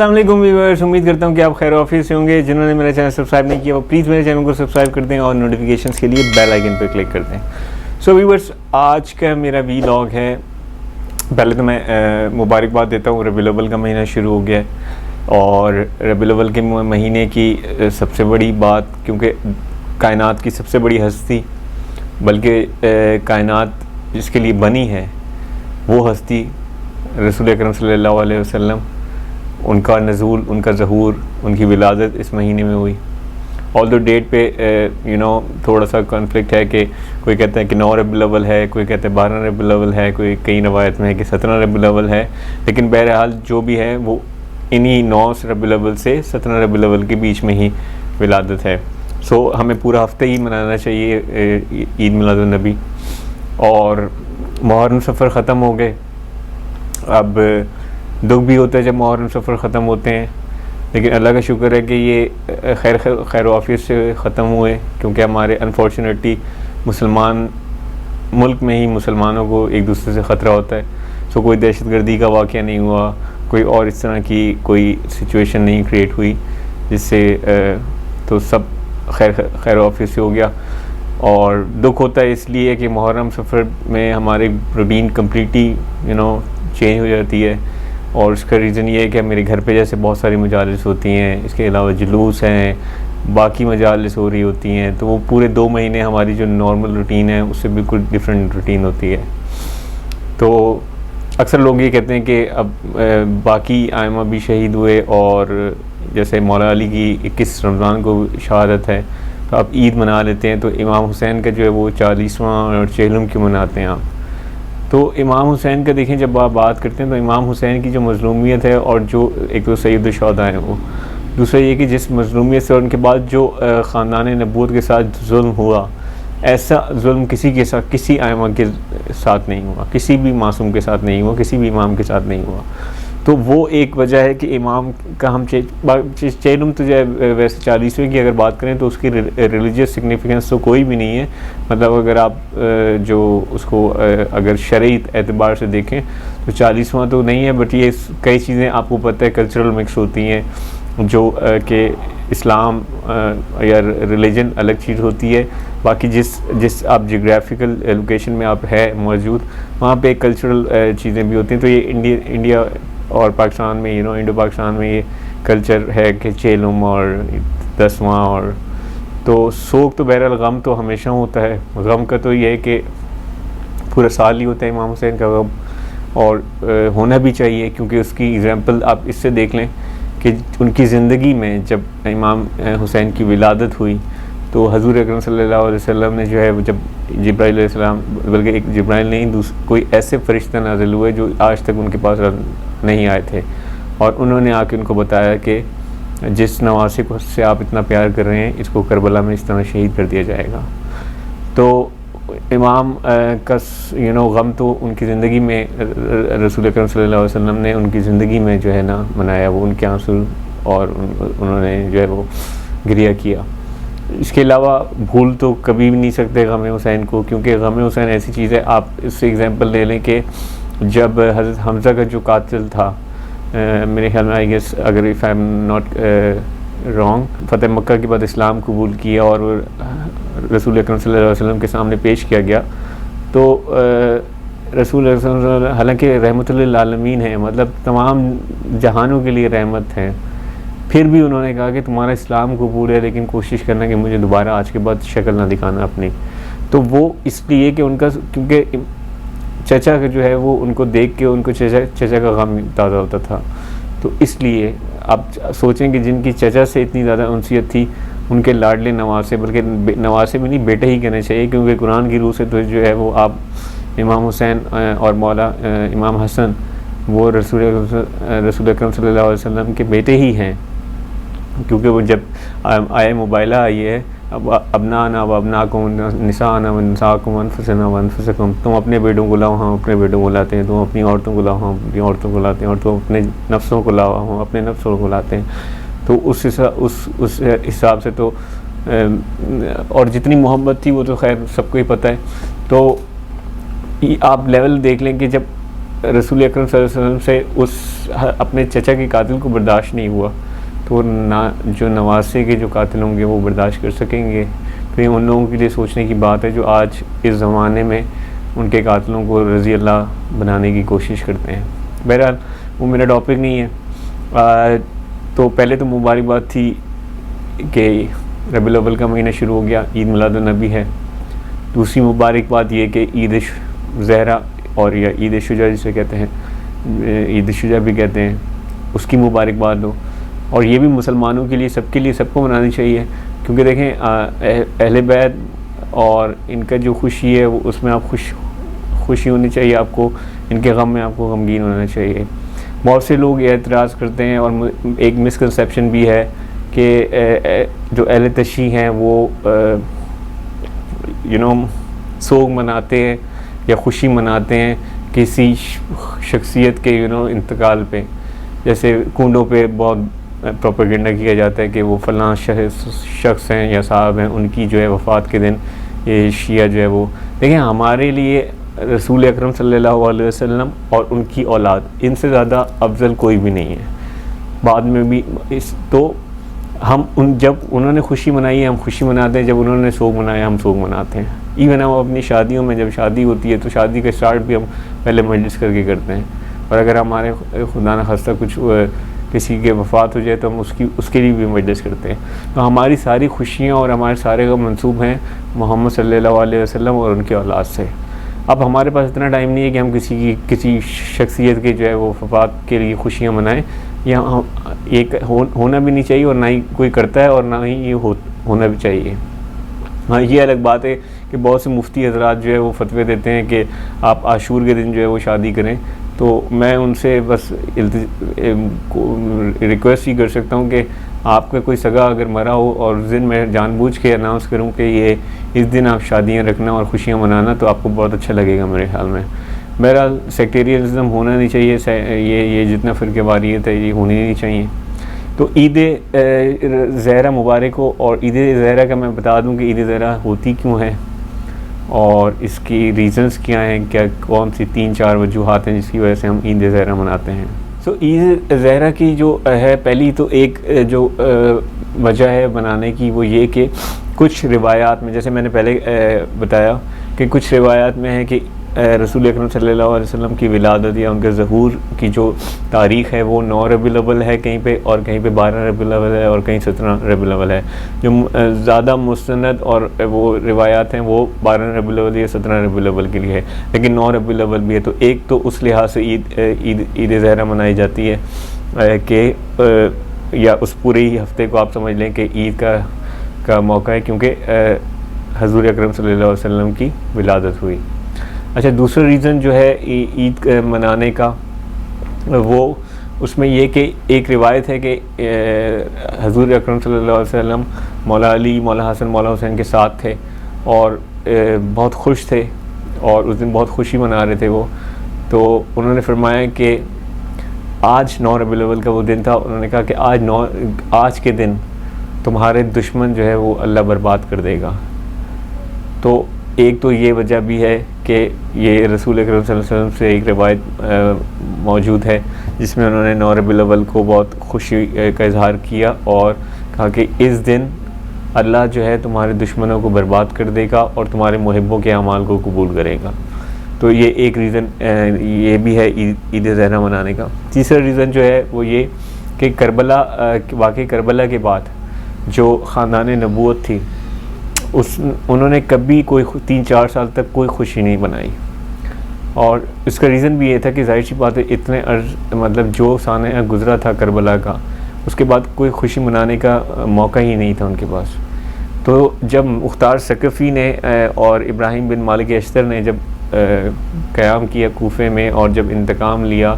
अस्सलाम वालेकुम व्यूअर्स, उम्मीद करता हूँ कि आप खैर ऑफिस से होंगे। जिन्होंने मेरा चैनल सब्सक्राइब नहीं किया वो प्लीज़ मेरे चैनल को सब्सक्राइब कर दें और नोटिफिकेशंस के लिए बेल आइकन पर क्लिक कर दें। सो व्यूअर्स, आज का मेरा वीलॉग है। पहले तो मैं मुबारकबाद देता हूँ, रबीउल अव्वल का महीना शुरू हो गया है और रबीउल अव्वल के महीने की सबसे बड़ी बात, क्योंकि कायनात की सबसे बड़ी हस्ती, बल्कि कायनात जिसके लिए बनी है वो हस्ती रसूल अकरम सल्लल्लाहु अलैहि वसल्लम, उनका नज़ूल, उनका ज़हूर, उनकी विलादत इस महीने में हुई। ऑल दो डेट पे थोड़ा सा कॉन्फ्लिक्ट है कि कोई कहता है कि 9 रबीउल अव्वल है, कोई कहता है 12 रबीउल अव्वल है, कोई कई रवायत में है कि 17 रबीउल अव्वल है। लेकिन बहरहाल जो भी है वो इन्हीं 9 रबीउल अव्वल से 17 रबीउल अव्वल के बीच में ही विलादत है। सो हमें पूरा हफ्ते ही मनाना चाहिए ईद मिलादुन नबी। और मुहर्रम सफ़र ख़त्म हो गए। अब दुख भी होता है जब मुहर्रम सफ़र ख़त्म होते हैं, लेकिन अल्लाह का शुक्र है कि ये खैर आफियत से ख़त्म हुए, क्योंकि हमारे अनफॉर्चुनेटली मुसलमान मुल्क में ही मुसलमानों को एक दूसरे से ख़तरा होता है। सो कोई दहशतगर्दी का वाक़या नहीं हुआ, कोई और इस तरह की कोई सिचुएशन नहीं क्रिएट हुई जिससे तो सब खैर आफियत से हो गया। और दुख होता है इसलिए कि मुहर्रम सफ़र में हमारी रूटीन कम्प्लीटली चेंज हो जाती है। और उसका रीज़न ये है कि मेरे घर पे जैसे बहुत सारी मजालिस होती हैं, इसके अलावा जुलूस हैं, बाकी मजालिस हो रही होती हैं, तो वो पूरे 2 महीने हमारी जो नॉर्मल रूटीन है उससे बिल्कुल डिफरेंट रूटीन होती है। तो अक्सर लोग ये कहते हैं कि अब बाकी आइमा भी शहीद हुए और जैसे मौला अली की 21 रमज़ान को शहादत है तो आप ईद मना लेते हैं, तो इमाम हुसैन का जो है वो 40वां और चेहलम क्यों मनाते हैं आप? तो इमाम हुसैन का देखें, जब आप बात करते हैं तो इमाम हुसैन की जो मज़लूमियत है, और जो एक तो सैयद शुहदा हैं वो, दूसरा ये कि जिस मज़लूमियत से और उनके बाद जो ख़ानदान नबूवत के साथ जुल्म हुआ, ऐसा जुल्म किसी के साथ, किसी आइमा के साथ नहीं हुआ, किसी भी मासूम के साथ नहीं हुआ, किसी भी इमाम के साथ नहीं हुआ। तो वो एक वजह है कि इमाम का हम चेलम तो जो है वैसे 40वें की अगर बात करें तो उसकी रिलीजियस सिग्निफिकेंस तो कोई भी नहीं है। मतलब अगर आप जो उसको अगर शरई एतबार से देखें तो 40वां तो नहीं है, बट ये कई चीज़ें आपको पता है कल्चरल मिक्स होती हैं, जो कि इस्लाम या रिलीजन अलग चीज़ होती है, बाकी जिस आप जियोग्राफिकल लोकेशन में आप है मौजूद वहाँ पे कल्चरल चीज़ें भी होती हैं। तो ये इंडिया और पाकिस्तान में इंडो पाकिस्तान में ये कल्चर है कि चेलम और 10वां, और तो सोग तो बहरहाल गम तो हमेशा होता है। गम का तो ये है कि पूरा साल ही होता है इमाम हुसैन का गम, और होना भी चाहिए, क्योंकि उसकी एग्जांपल आप इससे देख लें कि उनकी ज़िंदगी में जब इमाम हुसैन की विलादत हुई तो हज़ूर अकरम सल्लल्लाहु अलैहि वसल्लम ने जो है, जब जिब्राइल अलैहिस्सलाम, बल्कि एक जिब्राइल नहीं, कोई ऐसे फ़रिश्ता नाज़िल हुए जो आज तक उनके पास नहीं आए थे, और उन्होंने आके उनको बताया कि जिस नवासे को से आप इतना प्यार कर रहे हैं इसको करबला में इस तरह शहीद कर दिया जाएगा। तो इमाम का गम तो उनकी ज़िंदगी में रसूल अकरम सल्लल्लाहु अलैहि वसल्लम ने उनकी ज़िंदगी में जो है ना मनाया, वो उनके आंसू और उन्होंने जो है वो गिरिया किया। इसके अलावा भूल तो कभी भी नहीं सकते गम हुसैन को, क्योंकि गम हुसैन ऐसी चीज़ है। आप इससे एग्जांपल ले लें कि जब हज़रत हमज़ा का जो कातिल था, मेरे ख्याल में आई गेस, अगर if I am not wrong, फ़तेह मक्का के बाद इस्लाम कबूल किया और रसूल अकरम सल्लल्लाहु अलैहि वसल्लम के सामने पेश किया गया, तो रसूल हालांकि रहमतुल लिल आलमीन है, मतलब तमाम जहानों के लिए रहमत है, फिर भी उन्होंने कहा कि तुम्हारा इस्लाम कबूल है, लेकिन कोशिश करना कि मुझे दोबारा आज के बाद शक्ल ना दिखाना अपनी। तो वो इसलिए कि उनका, क्योंकि चचा का जो है वो उनको देख के उनको चचा का गम ताज़ा होता था, तो इसलिए आप सोचें कि जिनकी चचा से इतनी ज़्यादा उनसियत थी, उनके लाडले नवासे, बल्कि नवासे भी नहीं, बेटे ही कहने चाहिए, क्योंकि कुरान की रूह से तो जो है वो आप इमाम हुसैन और मौला इमाम हसन वो रसूल अकरम सल्लल्लाहु अलैहि वसल्लम के बेटे ही हैं, क्योंकि वो जब आया मुबाइला आई है, अबना आना व अबना को निसा आना व निसा को अनफुसना व अनफुसकुम, तुम अपने बेटों को लाओ, हम अपने बेटों को लाते हैं, तुम अपनी औरतों को लाओ, हम अपनी औरतों को लाते हैं, और तुम अपने नफ्सों को लाओ, हम अपने नफ्सों को लाते हैं। तो उस हिसाब से तो और जितनी मोहब्बत थी वो तो खैर सबको ही पता है। तो आप लेवल देख लें कि जब रसूल अकरम सल्लल्लाहु अलैहि वसल्लम से उस अपने चचा के कातिल को बर्दाश्त नहीं हुआ, तो ना जो नवासे के जो कातिल होंगे वो बर्दाश्त कर सकेंगे। तो ये उन लोगों के लिए सोचने की बात है जो आज इस ज़माने में उनके कातिलों को रज़ी अल्लाह बनाने की कोशिश करते हैं। बहरहाल वो मेरा टॉपिक नहीं है। तो पहले तो मुबारकबाद थी कि रबीउल अव्वल का महीना शुरू हो गया, ईद मिलादुन नबी है। दूसरी मुबारकबाद ये कि ईद ज़हरा और या ईद शुजा जिसे कहते हैं, ईद शुजा भी कहते हैं, उसकी मुबारकबाद हो। और ये भी मुसलमानों के लिए, सबके लिए, सबको मनानी चाहिए, क्योंकि देखें अहले बैत और इनका जो खुशी है वो उसमें आप खुशी होनी चाहिए आपको, इनके गम में आपको गमगीन होना चाहिए। बहुत से लोग ये एतराज़ करते हैं और एक मिसकंसेप्शन भी है कि जो अहले तशी हैं वो सोग मनाते हैं या खुशी मनाते हैं किसी शख्सियत के इंतकाल पे। जैसे कूडों पे बहुत प्रोपेगेंडा किया जाता है कि वो फ़लाँ शख्स हैं या साहब हैं, उनकी जो है वफ़ात के दिन ये शिया जो है वो। देखिए, हमारे लिए रसूल अकरम सल्लल्लाहु अलैहि वसल्लम और उनकी औलाद, इनसे ज़्यादा अफजल कोई भी नहीं है। बाद में भी तो हम जब उन्होंने खुशी मनाई है हम खुशी मनाते हैं, जब उन्होंने सोग मनाया हम सोग मनाते हैं। इवन हम अपनी शादियों में, जब शादी होती है तो शादी का स्टार्ट भी हम पहले मजलिस करके करते हैं। और अगर हमारे खुदा न खास्ता कुछ किसी के वफ़ात हो जाए तो हम उसके लिए भी मजलिस करते हैं। तो हमारी सारी खुशियाँ और हमारे सारे का मंसूब हैं मोहम्मद सल्लल्लाहु अलैहि वसल्लम और उनके औलाद से। अब हमारे पास इतना टाइम नहीं है कि हम किसी शख्सियत के जो है वो वफ़ात के लिए खुशियाँ मनाएं, या एक होना भी नहीं चाहिए और ना ही कोई करता है और ना ही ये होना भी चाहिए। हाँ, ये अलग बात है कि बहुत से मुफ्ती हज़रात जो है वो फतवे देते हैं कि आप आशूर के दिन जो है वो शादी करें। तो मैं उनसे बस रिक्वेस्ट ही कर सकता हूँ कि आपका कोई सगा अगर मरा हो और उस दिन मैं जानबूझ के अनाउंस करूँ कि ये इस दिन आप शादियाँ रखना और खुशियाँ मनाना, तो आपको बहुत अच्छा लगेगा मेरे ख्याल में। बहरहाल सेक्टेरियनिज़म होना नहीं चाहिए, ये जितना फ़िरक़ेवारियत है ये होनी नहीं चाहिए। तो ईद ज़हरा मुबारक हो। और ईद ज़हरा का मैं बता दूं कि ईद ज़हरा होती क्यों है और इसकी रीज़न्स क्या हैं, क्या कौन सी 3-4 वजूहात हैं जिसकी वजह से हम ईद ज़हरा मनाते हैं। सो ईद ज़हरा की जो है, पहली तो एक जो वजह है बनाने की वो ये कि कुछ रिवायात में, जैसे मैंने पहले बताया कि कुछ रिवायात में है कि रसूल अकरम सल्लल्लाहु अलैहि वसल्लम की विलादत या उनके ज़हूर की जो तारीख़ है वो 9 रबीउल अव्वल है कहीं पे, और कहीं पे 12 रबीउल अव्वल है, और कहीं 17 रबीउल अव्वल है। जो ज़्यादा मुस्तनद और वो रिवायात हैं वो 12 रबीउल अव्वल या 17 रबीउल अव्वल के लिए है, लेकिन 9 रबीउल अव्वल भी है। तो एक तो उस लिहाज से ईद ज़हरा मनाई जाती है कि या उस पूरे ही हफ्ते को आप समझ लें कि ईद का मौका है, क्योंकि हज़ूर अकरम सल्लल्लाहु अलैहि वसल्लम की विलादत हुई। अच्छा, दूसरा रीज़न जो है ईद मनाने का वो उसमें ये कि एक रिवायत है कि हज़ूर अकरम सल्लल्लाहु अलैहि वसल्लम मौला अली, मौला हसन, मौला हुसैन के साथ थे और बहुत खुश थे और उस दिन बहुत खुशी मना रहे थे वो। तो उन्होंने फरमाया कि आज 9 रबीउल अव्वल का वो दिन था। उन्होंने कहा कि आज के दिन तुम्हारे दुश्मन जो है वो अल्लाह बर्बाद कर देगा। तो एक तो ये वजह भी है कि ये रसूल अकरम सल्लल्लाहु अलैहि वसल्लम से एक रिवायत मौजूद है जिसमें उन्होंने 9 रबीउल अव्वल को बहुत खुशी का इजहार किया और कहा कि इस दिन अल्लाह जो है तुम्हारे दुश्मनों को बर्बाद कर देगा और तुम्हारे मुहिब्बों के अमाल को कबूल करेगा। तो ये एक रीज़न ये भी है ईद ज़हरा मनाने का। तीसरा रीज़न जो है वो ये कि करबला, वाक़ई करबला के बाद जो ख़ानदान नबूवत थी उन्होंने कभी कोई 3-4 साल तक कोई खुशी नहीं बनाई। और इसका रीज़न भी ये था कि ज़ाहिर सी बात है इतने मतलब जो साने गुज़रा था करबला का, उसके बाद कोई खुशी मनाने का मौका ही नहीं था उनके पास। तो जब मुख्तार सकफ़ी ने और इब्राहिम बिन मालिक अश्तर ने जब क़याम किया कूफे में और जब इंतकाम लिया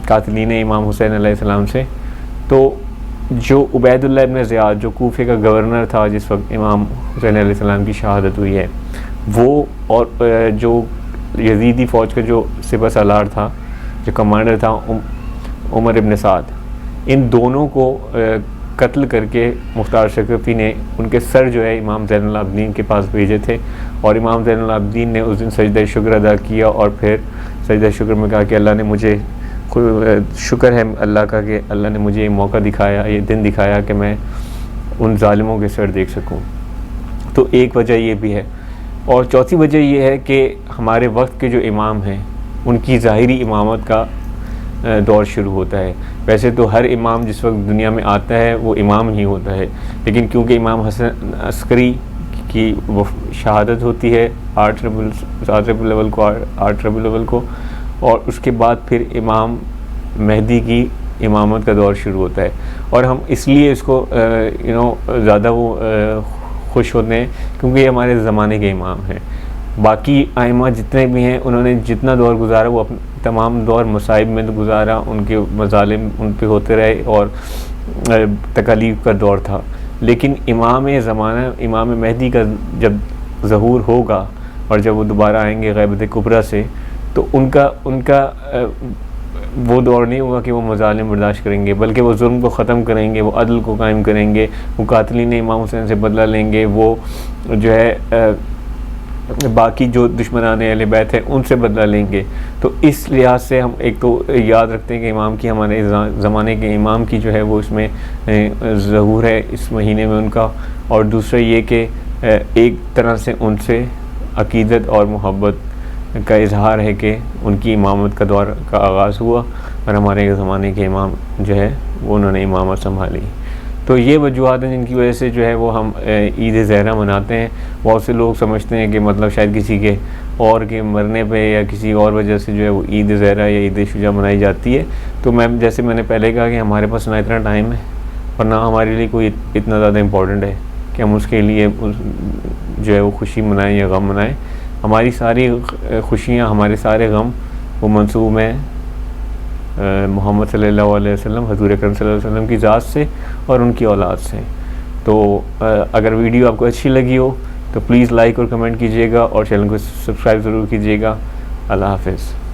कातिलीन इमाम हुसैन अलैहिस्सलाम से, तो जो उबैदुल्लाह इब्न ज़ियाद जो कूफे का गवर्नर था जिस वक्त इमाम हुसैन अलैहिस्सलाम की शहादत हुई है, वो और जो यजीदी फ़ौज का जो सिपह सालार था, जो कमांडर था उमर इब्न साद, इन दोनों को कत्ल करके मुख्तार सकफ़ी ने उनके सर जो है इमाम ज़ैनुल आबिदीन के पास भेजे थे। और इमाम ज़ैनुल आबिदीन ने उस दिन सजदा शुक्र अदा किया और फिर सजदा शुक्र में कहा कि अल्लाह ने मुझे, शुक्र है अल्लाह का कि अल्लाह ने मुझे ये मौका दिखाया, ये दिन दिखाया कि मैं उन ज़ालिमों के सर देख सकूं। तो एक वजह ये भी है। और चौथी वजह ये है कि हमारे वक्त के जो इमाम हैं उनकी ज़ाहिरी इमामत का दौर शुरू होता है। वैसे तो हर इमाम जिस वक्त दुनिया में आता है वो इमाम ही होता है, लेकिन क्योंकि इमाम हसन अस्करी की वो शहादत होती है 7 रबीउल अव्वल को, और उसके बाद फिर इमाम मेहदी की इमामत का दौर शुरू होता है। और हम इसलिए इसको ज़्यादा खुश होते हैं क्योंकि ये हमारे ज़माने के इमाम हैं। बाकी आइमा जितने भी हैं उन्होंने जितना दौर गुजारा वो अपने तमाम दौर मसाइब में तो गुजारा, उनके मज़ालिम उन पे होते रहे और तकलीफ़ का दौर था। लेकिन इमाम ज़माना, इमाम मेहदी का जब ज़हूर होगा और जब वो दोबारा आएंगे ग़ैबत कुबरा से, तो उनका वो दौर नहीं होगा कि वो मज़ालिम बर्दाश्त करेंगे, बल्कि वो जुल्म को ख़त्म करेंगे, वो अदल को कायम करेंगे, वो कातिलीन इमाम हुसैन से बदला लेंगे, वो जो है बाकी जो दुश्मनान अहले बैत हैं उनसे बदला लेंगे। तो इस लिहाज से हम एक तो याद रखते हैं कि इमाम की, हमारे ज़माने के इमाम की जो है वो इसमें ज़हूर है इस महीने में उनका। और दूसरा ये कि एक तरह से उनसे अक़ीदत और मोहब्बत का इजहार है कि उनकी इमामत का दौर का आगाज़ हुआ और हमारे ज़माने के इमाम जो है वो उन्होंने इमामत संभाली। तो ये वजूहात हैं जिनकी वजह से जो है वो हम ईद ज़हरा मनाते हैं। बहुत से लोग समझते हैं कि मतलब शायद किसी के और के मरने पे या किसी और वजह से जो है वो ईद ज़हरा या ईद शुजा मनाई जाती है। तो जैसे मैंने पहले कहा कि हमारे पास ना इतना टाइम है और ना हमारे लिए कोई इतना ज़्यादा इम्पोर्टेंट है कि हम उसके लिए जो है वो खुशी मनाएं या गम मनाएं। हमारी सारी खुशियाँ, हमारे सारे गम वो मंसूब हैं मोहम्मद सल्लल्लाहु अलैहि वसल्लम, हज़ूर अकरम सल्लल्लाहु अलैहि वसल्लम की ज़ात से और उनकी औलाद से। तो अगर वीडियो आपको अच्छी लगी हो तो प्लीज़ लाइक और कमेंट कीजिएगा और चैनल को सब्सक्राइब ज़रूर कीजिएगा। अल्लाह हाफ़िज़।